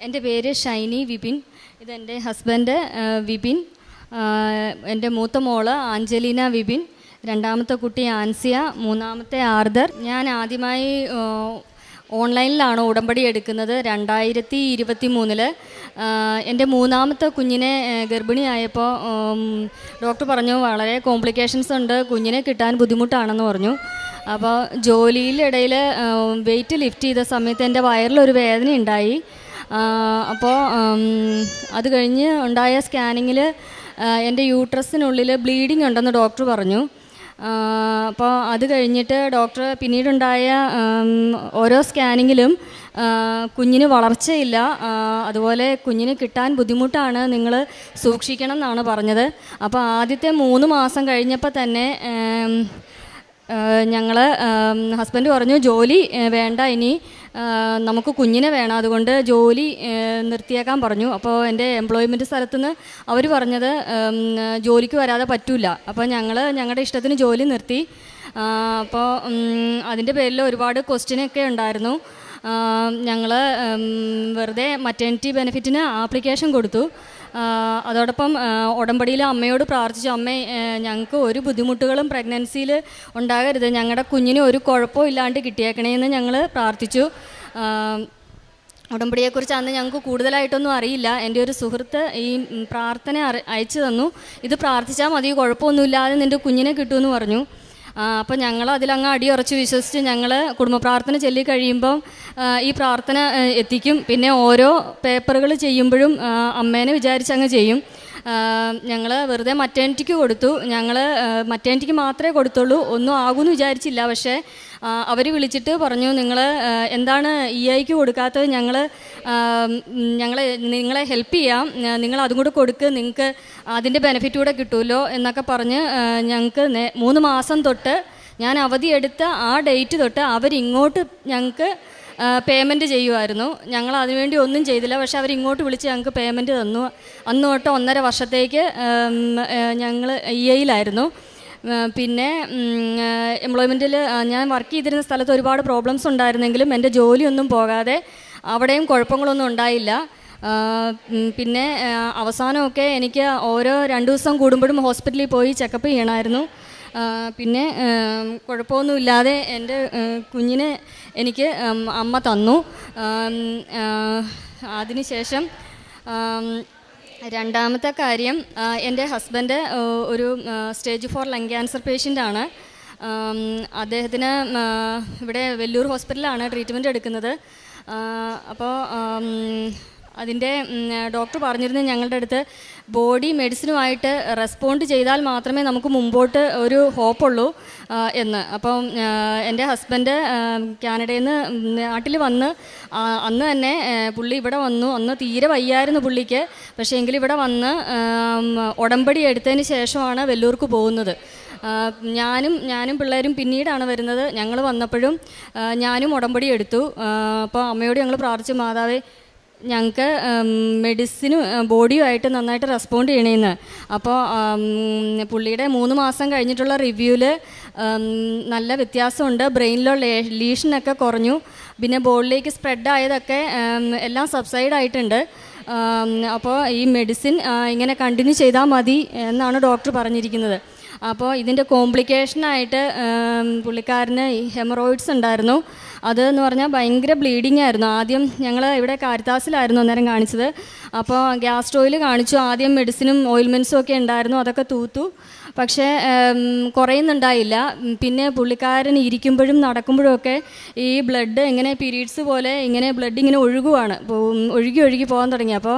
എൻ്റെ പേര് ഷൈനി വിപിൻ. ഇതെൻ്റെ ഹസ്ബൻഡ് വിപിൻ. എൻ്റെ മൂത്ത മോള് ആഞ്ചലീന വിപിൻ, രണ്ടാമത്തെ കുട്ടി ആൻസിയ, മൂന്നാമത്തെ ആർദർ. ഞാൻ ആദ്യമായി ഓൺലൈനിലാണ് ഉടമ്പടി എടുക്കുന്നത് 2023. എൻ്റെ മൂന്നാമത്തെ കുഞ്ഞിനെ ഗർഭിണിയായപ്പോൾ ഡോക്ടർ പറഞ്ഞു വളരെ കോംപ്ലിക്കേഷൻസ് ഉണ്ട്, കുഞ്ഞിനെ കിട്ടാൻ ബുദ്ധിമുട്ടാണെന്ന് പറഞ്ഞു. അപ്പോൾ ജോലിയിലിടയിൽ വെയിറ്റ് ലിഫ്റ്റ് ചെയ്ത സമയത്ത് എൻ്റെ വയറിലൊരു വേദന ഉണ്ടായി. അപ്പോൾ അത് കഴിഞ്ഞ് ഉണ്ടായ സ്കാനിങ്ങിൽ എൻ്റെ യൂട്രസിനുള്ളിൽ ബ്ലീഡിങ് ഉണ്ടെന്ന് ഡോക്ടർ പറഞ്ഞു. അപ്പോൾ അത് കഴിഞ്ഞിട്ട് ഡോക്ടർ പിന്നീടുണ്ടായ ഓരോ സ്കാനിങ്ങിലും കുഞ്ഞിന് വളർച്ചയില്ല, അതുപോലെ കുഞ്ഞിന് കിട്ടാൻ ബുദ്ധിമുട്ടാണ്, നിങ്ങൾ സൂക്ഷിക്കണം എന്നാണ് പറഞ്ഞത്. അപ്പോൾ ആദ്യത്തെ 3 മാസം കഴിഞ്ഞപ്പോൾ തന്നെ ഞങ്ങൾ ഹസ്ബൻഡ് പറഞ്ഞു ജോലി വേണ്ട, ഇനി നമുക്ക് കുഞ്ഞിനെ വേണം, അതുകൊണ്ട് ജോലി നിർത്തിയേക്കാൻ പറഞ്ഞു. അപ്പോൾ എൻ്റെ എംപ്ലോയ്മെൻറ്റ് സ്ഥലത്തുനിന്ന് അവർ പറഞ്ഞത് ജോലിക്ക് വരാതെ പറ്റില്ല. അപ്പോൾ ഞങ്ങളുടെ ഇഷ്ടത്തിന് ജോലി നിർത്തി. അപ്പോൾ അതിൻ്റെ പേരിൽ ഒരുപാട് ക്വസ്റ്റ്യനൊക്കെ ഉണ്ടായിരുന്നു. ഞങ്ങൾ വെറുതെ മറ്റേണിറ്റി ബെനിഫിറ്റിന് ആപ്ലിക്കേഷൻ കൊടുത്തു. അതോടൊപ്പം ഉടമ്പടിയിൽ അമ്മയോട് പ്രാർത്ഥിച്ചു, അമ്മേ ഞങ്ങൾക്ക് ഒരു ബുദ്ധിമുട്ടുകളും പ്രഗ്നൻസിയിൽ ഉണ്ടാകരുത്, ഞങ്ങളുടെ കുഞ്ഞിന് ഒരു കുഴപ്പവും ഇല്ലാണ്ട് കിട്ടിയേക്കണേന്ന് ഞങ്ങൾ പ്രാർത്ഥിച്ചു. ഉടമ്പടിയെക്കുറിച്ച് അന്ന് ഞങ്ങൾക്ക് കൂടുതലായിട്ടൊന്നും അറിയില്ല. എൻ്റെ ഒരു സുഹൃത്ത് ഈ പ്രാർത്ഥന അയച്ചു തന്നു, ഇത് പ്രാർത്ഥിച്ചാൽ മതി, കുഴപ്പമൊന്നുമില്ലാതെ നിൻ്റെ കുഞ്ഞിനെ കിട്ടുമെന്ന് പറഞ്ഞു. അപ്പോൾ ഞങ്ങൾ അതിലങ്ങ് അടിയുറച്ച് വിശ്വസിച്ച് ഞങ്ങൾ കുടുംബ പ്രാർത്ഥന ചൊല്ലി കഴിയുമ്പം ഈ പ്രാർത്ഥന എത്തിക്കും. പിന്നെ ഓരോ പേപ്പറുകൾ ചെയ്യുമ്പോഴും അമ്മേനെ വിചാരിച്ചങ്ങ് ചെയ്യും. ഞങ്ങൾ വെറുതെ മറ്റേണിറ്റിക്ക് കൊടുത്തു. ഞങ്ങൾ മറ്റേണിറ്റിക്ക് മാത്രമേ കൊടുത്തുള്ളൂ, ഒന്നും ആകുമെന്ന് വിചാരിച്ചില്ല. പക്ഷേ അവർ വിളിച്ചിട്ട് പറഞ്ഞു, നിങ്ങൾ എന്താണ് EIക്ക് കൊടുക്കാത്തത്, നിങ്ങളെ ഹെൽപ്പ് ചെയ്യാം, നിങ്ങൾ അതും കൂടെ കൊടുക്ക്, നിങ്ങൾക്ക് അതിൻ്റെ ബെനിഫിറ്റ് കൂടെ കിട്ടുമല്ലോ എന്നൊക്കെ പറഞ്ഞ് ഞങ്ങൾക്ക് 3 മാസം തൊട്ട് ഞാൻ അവധിയെടുത്ത ആ ഡേറ്റ് തൊട്ട് അവരിങ്ങോട്ട് ഞങ്ങൾക്ക് പേയ്മെൻറ്റ് ചെയ്യുമായിരുന്നു. ഞങ്ങൾ അതിനുവേണ്ടി ഒന്നും ചെയ്തില്ല. പക്ഷേ അവരിങ്ങോട്ട് വിളിച്ച് ഞങ്ങൾക്ക് പേയ്മെൻറ്റ് തന്നു. അന്ന് തൊട്ട് 1.5 വർഷത്തേക്ക് ഞങ്ങൾ EIയിലായിരുന്നു. പിന്നെ എംപ്ലോയ്മെൻറ്റിൽ ഞാൻ വർക്ക് ചെയ്തിരുന്ന സ്ഥലത്ത് ഒരുപാട് പ്രോബ്ലംസ് ഉണ്ടായിരുന്നെങ്കിലും എൻ്റെ ജോലിയൊന്നും പോകാതെ അവിടെയും കുഴപ്പങ്ങളൊന്നും ഉണ്ടായില്ല. പിന്നെ അവസാനമൊക്കെ എനിക്ക് ഓരോ 2 ദിവസം കൂടുമ്പോഴും ഹോസ്പിറ്റലിൽ പോയി ചെക്കപ്പ് ചെയ്യണമായിരുന്നു. പിന്നെ കുഴപ്പമൊന്നുമില്ലാതെ എൻ്റെ കുഞ്ഞിനെ എനിക്ക് അമ്മ തന്നു. അതിനുശേഷം രണ്ടാമത്തെ കാര്യം, എൻ്റെ ഹസ്ബൻഡ് ഒരു സ്റ്റേജ് 4 ലങ് ക്യാൻസർ പേഷ്യൻ്റാണ്. അദ്ദേഹത്തിന് ഇവിടെ വെല്ലൂർ ഹോസ്പിറ്റലിലാണ് ട്രീറ്റ്മെൻറ്റ് എടുക്കുന്നത്. അപ്പോൾ അതിൻ്റെ ഡോക്ടർ പറഞ്ഞിരുന്നു ഞങ്ങളുടെ അടുത്ത് ബോഡി മെഡിസിനുമായിട്ട് റെസ്പോണ്ട് ചെയ്താൽ മാത്രമേ നമുക്ക് മുമ്പോട്ട് ഒരു ഹോപ്പുള്ളൂ എന്ന്. അപ്പം എൻ്റെ ഹസ്ബൻഡ് കാനഡയിൽ നിന്ന് നാട്ടിൽ വന്ന് അന്ന് തന്നെ പുള്ളി ഇവിടെ വന്നു. അന്ന് തീരെ വയ്യായിരുന്നു പുള്ളിക്ക്. പക്ഷേ എങ്കിലും ഇവിടെ വന്ന് ഉടമ്പടി എടുത്തതിന് ശേഷമാണ് വെല്ലൂർക്ക് പോകുന്നത്. ഞാനും പിള്ളേരും പിന്നീടാണ് വരുന്നത്. ഞങ്ങൾ വന്നപ്പോഴും ഞാനും ഉടമ്പടി എടുത്തു. അപ്പോൾ അമ്മയോട് ഞങ്ങൾ പ്രാർത്ഥിച്ചു, മാതാവേ ഞങ്ങൾക്ക് മെഡിസിനും ബോഡിയുമായിട്ട് നന്നായിട്ട് റെസ്പോണ്ട് ചെയ്യണേന്ന്. അപ്പോൾ പുള്ളിയുടെ 3 മാസം കഴിഞ്ഞിട്ടുള്ള റിവ്യൂവിൽ നല്ല വ്യത്യാസമുണ്ട്. ബ്രെയിനിലുള്ള ലീഷനൊക്കെ കുറഞ്ഞു. പിന്നെ ബോഡിയിലേക്ക് സ്പ്രെഡ് ആയതൊക്കെ എല്ലാം സബ്സൈഡ് ആയിട്ടുണ്ട്. അപ്പോൾ ഈ മെഡിസിൻ ഇങ്ങനെ കണ്ടിന്യൂ ചെയ്താൽ മതി എന്നാണ് ഡോക്ടർ പറഞ്ഞിരിക്കുന്നത്. അപ്പോൾ ഇതിൻ്റെ കോംപ്ലിക്കേഷനായിട്ട് പുള്ളിക്കാരന് ഈ ഹെമറോയിഡ്സ് ഉണ്ടായിരുന്നു. അതെന്ന് പറഞ്ഞാൽ ഭയങ്കര ബ്ലീഡിങ് ആയിരുന്നു. ആദ്യം ഞങ്ങൾ ഇവിടെ കാരിത്താസിലായിരുന്നു അന്നേരം കാണിച്ചത്. അപ്പോൾ ഗ്യാസ്ട്രോയിൽ കാണിച്ചു. ആദ്യം മെഡിസിനും ഓയിൽമെൻറ്റ്സും ഒക്കെ ഉണ്ടായിരുന്നു, അതൊക്കെ തൂത്തു. പക്ഷേ കുറയുന്നുണ്ടായില്ല. പിന്നെ പുള്ളിക്കാരൻ ഇരിക്കുമ്പോഴും നടക്കുമ്പോഴും ഒക്കെ ഈ ബ്ലഡ് ഇങ്ങനെ പീരീഡ്സ് പോലെ ഇങ്ങനെ ബ്ലഡ് ഇങ്ങനെ ഒഴുകുവാണ്, ഒഴുകി പോകാൻ തുടങ്ങി. അപ്പോൾ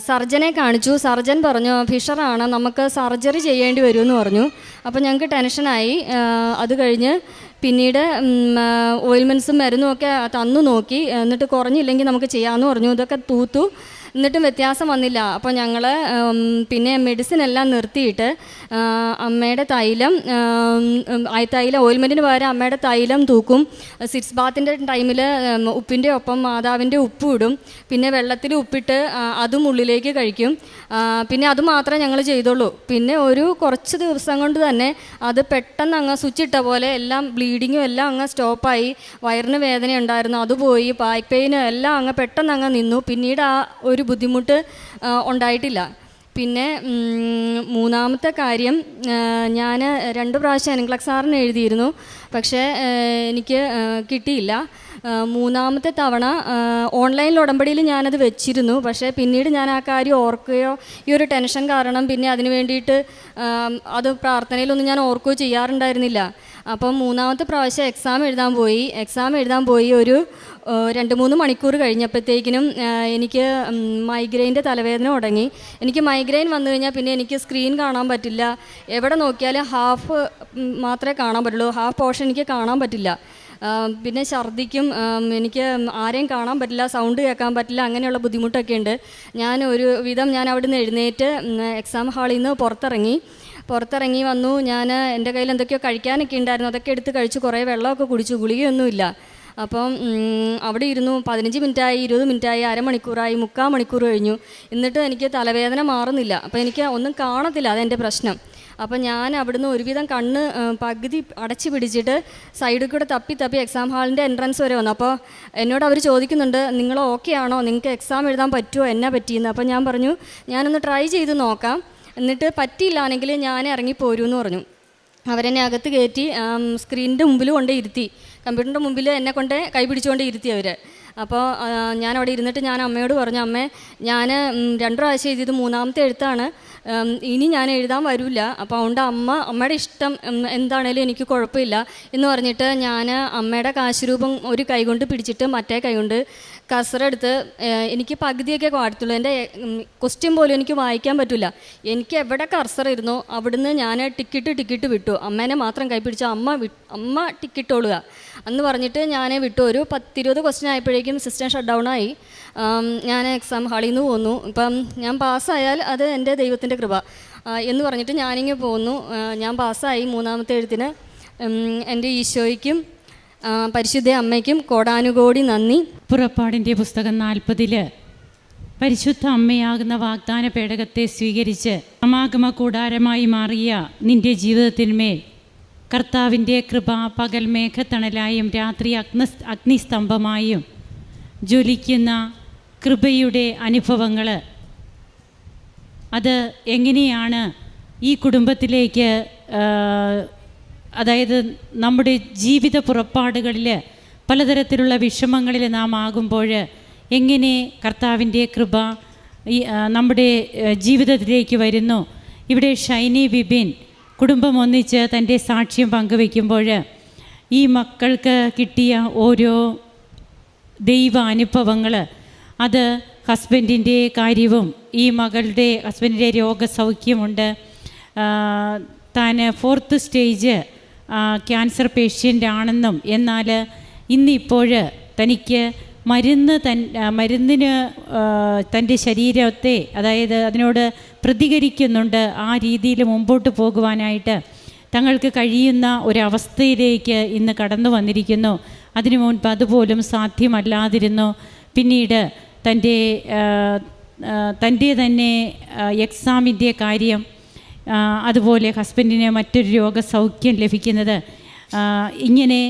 സർജനെ കാണിച്ചു. സർജൻ പറഞ്ഞു ഫിഷറാണ്, നമുക്ക് സർജറി ചെയ്യേണ്ടി വരുമെന്ന് പറഞ്ഞു. അപ്പോൾ ഞങ്ങൾക്ക് ടെൻഷനായി. അത് കഴിഞ്ഞ് പിന്നീട് ഓയിൽമെൻറ്റ്സും മരുന്നും ഒക്കെ തന്നു നോക്കി. എന്നിട്ട് കുറഞ്ഞില്ലെങ്കിൽ നമുക്ക് ചെയ്യാമെന്ന് പറഞ്ഞു. ഇതൊക്കെ തൂത്തു. എന്നിട്ടും വ്യത്യാസം വന്നില്ല. അപ്പോൾ ഞങ്ങൾ പിന്നെ മെഡിസിൻ എല്ലാം നിർത്തിയിട്ട് അമ്മയുടെ തൈലം ഓയിൽമെൻറ്റിന് പകരം അമ്മയുടെ തൈലം തൂക്കും. സിറ്റ്സ് ബാത്തിൻ്റെ ടൈമിൽ ഉപ്പിൻ്റെ ഒപ്പം മാതാവിൻ്റെ ഉപ്പ് ഇടും. പിന്നെ വെള്ളത്തിൽ ഉപ്പിട്ട് അതും ഉള്ളിലേക്ക് കഴിക്കും. പിന്നെ അത് മാത്രമേ ഞങ്ങൾ ചെയ്തുള്ളൂ. പിന്നെ ഒരു കുറച്ച് ദിവസം കൊണ്ട് തന്നെ അത് പെട്ടെന്ന് അങ്ങ് സ്വിച്ച് ഇട്ട പോലെ എല്ലാം ബ്ലീഡിങ്ങും എല്ലാം അങ്ങ് സ്റ്റോപ്പായി. വയറിന് വേദന ഉണ്ടായിരുന്നു, അത് പോയി. ബാക്ക് പെയിനും എല്ലാം അങ്ങ് പെട്ടെന്ന് അങ്ങ് നിന്നു. പിന്നീട് ആ ഒരു ബുദ്ധിമുട്ട് ഉണ്ടായിട്ടില്ല. പിന്നെ മൂന്നാമത്തെ കാര്യം, ഞാൻ 2 പ്രാവശ്യം എൻക്ലക്സാറിന് എഴുതിയിരുന്നു, പക്ഷേ എനിക്ക് കിട്ടിയില്ല. മൂന്നാമത്തെ തവണ ഓൺലൈനിൽ ഉടമ്പടിയിൽ ഞാനത് വെച്ചിരുന്നു. പക്ഷേ പിന്നീട് ഞാൻ ആ കാര്യം ഓർക്കുകയോ ഈ ഒരു ടെൻഷൻ കാരണം പിന്നെ അതിന് വേണ്ടിയിട്ട് അത് പ്രാർത്ഥനയിലൊന്നും ഞാൻ ഓർക്കുകയോ ചെയ്യാറുണ്ടായിരുന്നില്ല. അപ്പം മൂന്നാമത്തെ പ്രാവശ്യം എക്സാം എഴുതാൻ പോയി ഒരു 2-3 മണിക്കൂർ കഴിഞ്ഞപ്പോഴത്തേക്കിനും എനിക്ക് മൈഗ്രെയിൻ്റെ തലവേദന തുടങ്ങി. എനിക്ക് മൈഗ്രെയിൻ വന്നു കഴിഞ്ഞാൽ പിന്നെ എനിക്ക് സ്ക്രീൻ കാണാൻ പറ്റില്ല. എവിടെ നോക്കിയാലും ഹാഫ് മാത്രമേ കാണാൻ പറ്റുള്ളൂ, ഹാഫ് പോർഷൻ എനിക്ക് കാണാൻ പറ്റില്ല. പിന്നെ ഛർദ്ദിക്കും, എനിക്ക് ആരെയും കാണാൻ പറ്റില്ല, സൗണ്ട് കേൾക്കാൻ പറ്റില്ല, അങ്ങനെയുള്ള ബുദ്ധിമുട്ടൊക്കെ ഉണ്ട്. ഞാൻ അവിടെ നിന്ന് എഴുന്നേറ്റ് എക്സാം ഹാളിൽ നിന്ന് പുറത്തിറങ്ങി വന്നു. ഞാൻ എൻ്റെ കയ്യിൽ എന്തൊക്കെയോ കഴിക്കാനൊക്കെ ഉണ്ടായിരുന്നു, അതൊക്കെ എടുത്ത് കഴിച്ചു. കുറേ വെള്ളമൊക്കെ കുടിച്ചു, ഗുളികയൊന്നുമില്ല. അപ്പം അവിടെ ഇരുന്നു. 15 മിനിറ്റായി, 20 മിനിറ്റായി, അരമണിക്കൂറായി, 3/4 മണിക്കൂർ കഴിഞ്ഞു. എന്നിട്ട് എനിക്ക് തലവേദന മാറുന്നില്ല. അപ്പോൾ എനിക്ക് ഒന്നും കാണത്തില്ല, അതെൻ്റെ പ്രശ്നം. അപ്പോൾ ഞാൻ അവിടുന്ന് ഒരുവിധം കണ്ണ് പകുതി അടച്ചു പിടിച്ചിട്ട് സൈഡിൽ കൂടെ തപ്പി എക്സാം ഹാളിൻ്റെ എൻട്രൻസ് വരെ വന്നു. അപ്പോൾ എന്നോട് അവർ ചോദിക്കുന്നുണ്ട്, നിങ്ങൾ ഓക്കെ ആണോ, നിങ്ങൾക്ക് എക്സാം എഴുതാൻ പറ്റുമോ, എന്നാ പറ്റിയെന്ന്. അപ്പോൾ ഞാൻ പറഞ്ഞു, ഞാനൊന്ന് ട്രൈ ചെയ്ത് നോക്കാം, എന്നിട്ട് പറ്റിയില്ലാണെങ്കിൽ ഞാൻ ഇറങ്ങിപ്പോരുമെന്ന് പറഞ്ഞു. അവരെന്നെ അകത്ത് കയറ്റി സ്ക്രീനിൻ്റെ മുമ്പിൽ കൊണ്ട് ഇരുത്തി, കമ്പ്യൂട്ടറിൻ്റെ മുമ്പിൽ എന്നെ കൊണ്ട് കൈ പിടിച്ചുകൊണ്ട് ഇരുത്തി അവർ. അപ്പോൾ ഞാൻ അവിടെ ഇരുന്നിട്ട് ഞാൻ അമ്മയോട് പറഞ്ഞു, അമ്മേ ഞാൻ 2 പ്രാവശ്യം എഴുതിയത് 3ാമത്തെ എഴുത്താണ്, ഇനി ഞാൻ എഴുതാൻ വരില്ല. അപ്പോൾ അതുകൊണ്ട് അമ്മയുടെ ഇഷ്ടം എന്താണേലും എനിക്ക് കുഴപ്പമില്ല എന്ന് പറഞ്ഞിട്ട് ഞാൻ അമ്മയുടെ കാശുരൂപം ഒരു കൈ കൊണ്ട് പിടിച്ചിട്ട് മറ്റേ കൈ കൊണ്ട് കസറെടുത്ത് എനിക്ക് പകുതിയൊക്കെ പാടത്തുള്ളൂ. എൻ്റെ ക്വസ്റ്റ്യൻ പോലും എനിക്ക് വായിക്കാൻ പറ്റില്ല. എനിക്ക് എവിടെ കർസർ ഇരുന്നോ അവിടുന്ന് ഞാൻ ടിക്കറ്റ് വിട്ടു. അമ്മേനെ മാത്രം കൈ പിടിച്ചു, അമ്മ ടിക്കറ്റ് ഓളുക എന്ന് പറഞ്ഞിട്ട് ഞാൻ വിട്ടു. ഒരു 10-20 ക്വസ്റ്റ്യൻ ആയപ്പോഴേക്കും സിസ്റ്റം ഷട്ട് ഡൗൺ ആയി. ഞാൻ എക്സാം ഹാളിൽ നിന്ന് പോന്നു. ഇപ്പം ഞാൻ പാസ്സായാൽ അത് എൻ്റെ ദൈവത്തിൻ്റെ കൃപ എന്ന് പറഞ്ഞിട്ട് ഞാനിങ്ങനെ പോന്നു. ഞാൻ പാസ്സായി 3ാമത്തെ എഴുത്തിന്. എൻ്റെ ഈശോയ്ക്കും പരിശുദ്ധ അമ്മയ്ക്കും കോടാനുകോടി നന്ദി. പുറപ്പാടിൻ്റെ പുസ്തകം 40 പരിശുദ്ധ അമ്മയാകുന്ന വാഗ്ദാന പേടകത്തെ സ്വീകരിച്ച് സമാഗമ കൂടാരമായി മാറിയ നിൻ്റെ ജീവിതത്തിന്മേൽ കർത്താവിൻ്റെ കൃപ പകൽ മേഘത്തണലായും രാത്രി അഗ്നിസ്തംഭമായും ജ്വലിക്കുന്ന കൃപയുടെ അനുഭവങ്ങൾ അത് എങ്ങനെയാണ് ഈ കുടുംബത്തിലേക്ക്, അതായത് നമ്മുടെ ജീവിത പുറപ്പാടുകളിൽ പലതരത്തിലുള്ള വിഷമങ്ങളിൽ നാം ആകുമ്പോൾ എങ്ങനെ കർത്താവിൻ്റെ കൃപ നമ്മുടെ ജീവിതത്തിലേക്ക് വരുന്നു. ഇവിടെ ഷൈനി ബിബിൻ കുടുംബം ഒന്നിച്ച് തൻ്റെ സാക്ഷ്യം പങ്കുവയ്ക്കുമ്പോൾ ഈ മക്കൾക്ക് കിട്ടിയ ഓരോ ദൈവ അനുഭവങ്ങൾ, അത് ഹസ്ബൻഡിൻ്റെ കാര്യവും ഈ ഹസ്ബൻഡിൻ്റെ രോഗസൗഖ്യമുണ്ട്. താൻ 4th സ്റ്റേജ് ക്യാൻസർ പേഷ്യൻ്റ് ആണെന്നും എന്നാൽ ഇന്നിപ്പോൾ തനിക്ക് മരുന്നിന് തൻ്റെ ശരീരത്തെ, അതായത് അതിനോട് പ്രതികരിക്കുന്നുണ്ട്. ആ രീതിയിൽ മുമ്പോട്ട് പോകുവാനായിട്ട് തങ്ങൾക്ക് കഴിയുന്ന ഒരവസ്ഥയിലേക്ക് ഇന്ന് കടന്നു വന്നിരിക്കുന്നു. അതിനു മുൻപ് അതുപോലും സാധ്യമല്ലാതിരുന്നു. പിന്നീട് തൻ്റെ തന്നെ എക്സാമിൻ്റെ കാര്യം, അതുപോലെ ഹസ്ബൻഡിന് മറ്റൊരു രോഗസൗഖ്യം ലഭിക്കുന്നത്, ഇങ്ങനെ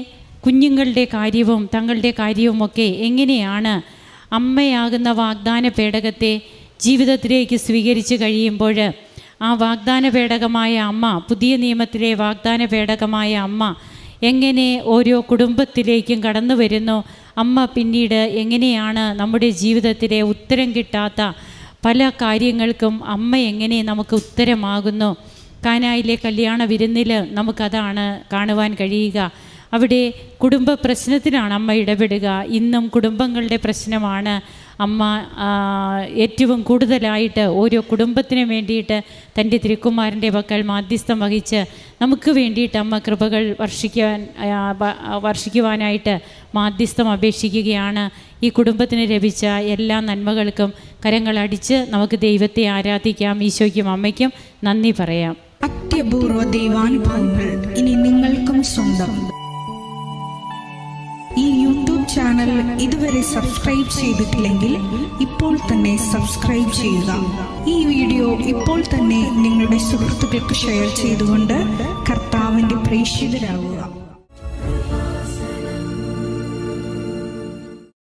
കുഞ്ഞുങ്ങളുടെ കാര്യവും തങ്ങളുടെ കാര്യവുമൊക്കെ എങ്ങനെയാണ് അമ്മയാകുന്ന വാഗ്ദാന പേടകത്തെ ജീവിതത്തിലേക്ക് സ്വീകരിച്ച് കഴിയുമ്പോൾ ആ വാഗ്ദാന പേടകമായ അമ്മ, പുതിയ നിയമത്തിലെ വാഗ്ദാന പേടകമായ അമ്മ എങ്ങനെ ഓരോ കുടുംബത്തിലേക്കും കടന്നു വരുന്നു. അമ്മ പിന്നീട് എങ്ങനെയാണ് നമ്മുടെ ജീവിതത്തിലെ ഉത്തരം കിട്ടാത്ത പല കാര്യങ്ങൾക്കും അമ്മ എങ്ങനെ നമുക്ക് ഉത്തരമാകുന്നു. കാനായിലെ കല്യാണ വിരുന്നിൽ നമുക്കതാണ് കാണുവാൻ കഴിയുക. അവിടെ കുടുംബ പ്രശ്നത്തിലാണ് അമ്മ ഇടപെടുക. ഇന്നും കുടുംബങ്ങളുടെ പ്രശ്നമാണ് അമ്മ ഏറ്റവും കൂടുതലായിട്ട് ഓരോ കുടുംബത്തിനു വേണ്ടിയിട്ട് തൻ്റെ തിരുക്കുമാരൻ്റെ പക്കൽ മാധ്യസ്ഥം വഹിച്ച് നമുക്ക് വേണ്ടിയിട്ട് അമ്മ കൃപകൾ വർഷിക്കുവാനായിട്ട് മാധ്യസ്ഥം അപേക്ഷിക്കുകയാണ്. ഈ കുടുംബത്തിന് ലഭിച്ച എല്ലാ നന്മകൾക്കും കരങ്ങളടിച്ച് നമുക്ക് ദൈവത്തെ ആരാധിക്കാം. ഈശോയ്ക്കും അമ്മയ്ക്കും നന്ദി പറയാം. അത്യപൂർവ ദൈവാനുഭവങ്ങൾ ഇനി നിങ്ങൾക്കും സ്വന്തം. ഈ യൂട്യൂബ് ചാനൽ ഇതുവരെ സബ്സ്ക്രൈബ് ചെയ്തിട്ടില്ലെങ്കിൽ ഇപ്പോൾ തന്നെ സബ്സ്ക്രൈബ് ചെയ്യുക. ഈ വീഡിയോ ഇപ്പോൾ തന്നെ നിങ്ങളുടെ സുഹൃത്തുക്കൾക്ക് ഷെയർ ചെയ്തുകൊണ്ട് കർത്താവിൻ്റെ പ്രേക്ഷിതരാകുക.